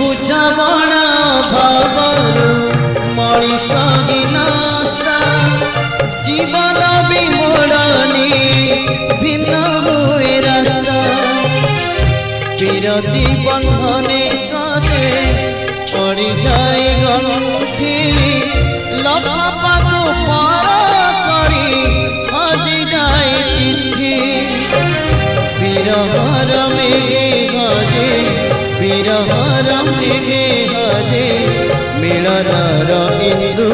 बुझामणा भावरु मनीष हिनस्ता जीवन विमोड़नी भिन्न हुए रास्ता विरति बंधने सदे पड़ जाए गंठी लफाफा को पार करी हजि जाए चिट्ठी विरहर मेघे हजे विरहर मेघे हजे मिलनर इंदु